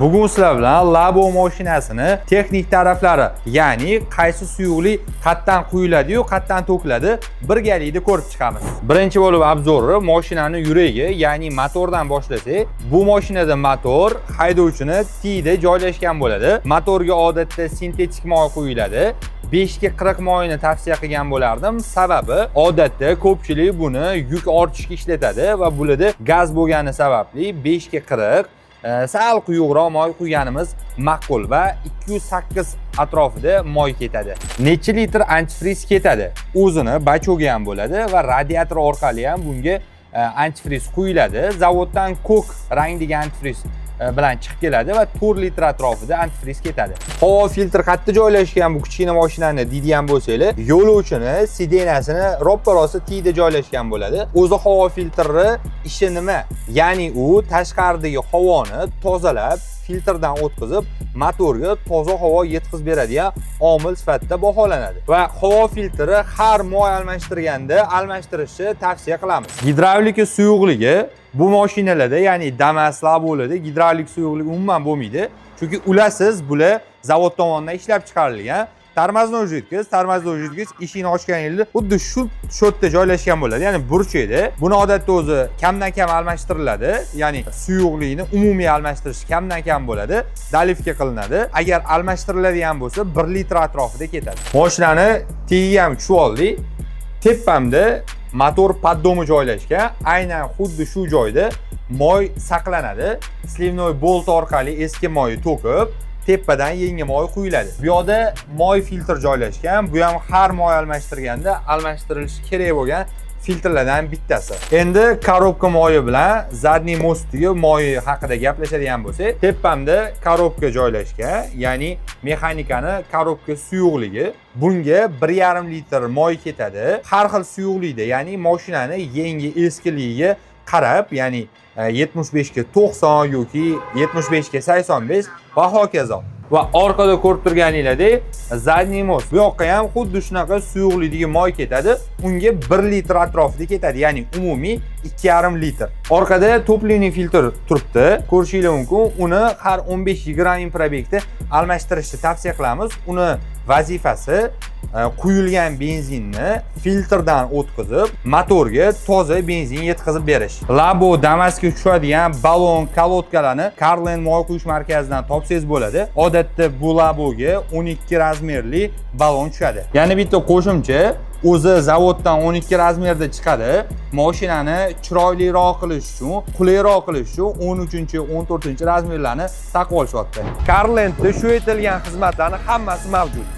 Bugun sizlar bilan Labo mashinasini texnik taraflari, ya'ni qaysi suyuqlik qatdan quyiladi-yu, qatdan to'kiladi, birgalikda ko'rib chiqamiz. Birinchi bo'lib obzori mashinani yuragi, ya'ni motordan boshlasak, bu mashinada motor haydovchini tiyida joylashgan bo'ladi. Motorga odatda sintetik moy quyiladi. 5 ga 40 moyini tavsiya qilgan bo'lardim. Sababi odatda ko'pchilik buni yuk ortishga ishlatadi va bularda gaz bo'lgani sababli 5 ga 40 sal quyuqroq moy quyganimiz ma'qul va 208 atrofida moy ketadi. Necha litr antifriz ketadi? O'zini bachog'i ham bo'ladi va radiator orqali ham bunga antifriz quyiladi. Zavoddan ko'k rangdagi antifriz bilan chiqib keladi va 4 litr atrofida antifriz ketadi. Havo filtri qayerda joylashgan bu kichkina mashinani deydigan bo'lsanglar, yo'lovchini sidenasini ro'pparosi tiyida joylashgan bo'ladi. O'zi havo filtri ishi nima? Ya'ni u tashqaridagi havoni tozalab, filtrdan o'tkazib, motorga toza havo yetkazib beradigan omil sifatida baholanadi. Va havo filtri har moy almashtirganda almashtirishni tavsiya qilamiz. Gidravlika suyuqligi bu mashinalarda, ya'ni Damas, Labo'larda gidravlik suyuqlik umuman bo'lmaydi. Chunki ulasiz bular zavod tomonidan ishlab chiqarilgan. Tormoznoy jidgich eshikni ochganingizda xuddi shu yerda joylashgan bo'ladi, ya'ni burchakda. Buni odatda o'zi kamdan kam almashtiriladi, ya'ni suyuqlikni umumiy almashtirish kamdan kam bo'ladi, dalivka qilinadi. Agar almashtiriladigan bo'lsa 1 litr atrofida ketadi. Mashinani tagiga ham tushib oldik. Tepamda motor poddomi joylashgan. Aynan xuddi shu joyda moy saqlanadi. Slivnoy bolt orqali eski moy to'kib, tepadan yangi moy quyiladi. Bu yerda moy filtr joylashgan. Bu ham har moy almashtirganda almashtirilishi kerak bo'lgan filtrlardan bittasi. Endi korobka moyi bilan zadniy mostdagi moy haqida gaplashadigan bo'lsak, tepamda korobka joylashgan, ya'ni mexanikani korobka suyuqligi. Bunga 1,5 litr moy ketadi. Har xil suyuqlikda, ya'ni mashinani yangi eskiligiga qarab, ya'ni 75 ga 90 yoki 75 ga 85 va hokazo. Va orqada ko'rib turganinglardek zadniy most. Bu yoqqa ham xuddi shunaqa suyuqlikdagi moy ketadi. Unga 1 litr atrofida ketadi, ya'ni umumiy 2,5 litr. Orqada topливный filtr turibdi. Ko'rishingiz mumkin. Uni har 15-20 probegda almashtirishni tavsiya qilamiz. Uni vazifasi quyilgan benzinni filtrdan o'tkazib, motorga toza benzin yetkazib berish. Labo Damas'ga tushadigan balon kolodkalarni Carland moy quyish markazidan topsangiz bo'ladi. Odatda bu Laboga 12 razmerli balon tushadi. Yana bitta qo'shimcha, o'zi zavoddan 12 razmerda chiqadi. Mashinani chiroyliroq qilish uchun, qulayroq qilish uchun 13-14 razmerlarni taqib olishyapti. Carlandda shu aytilgan xizmatlarning hammasi mavjud.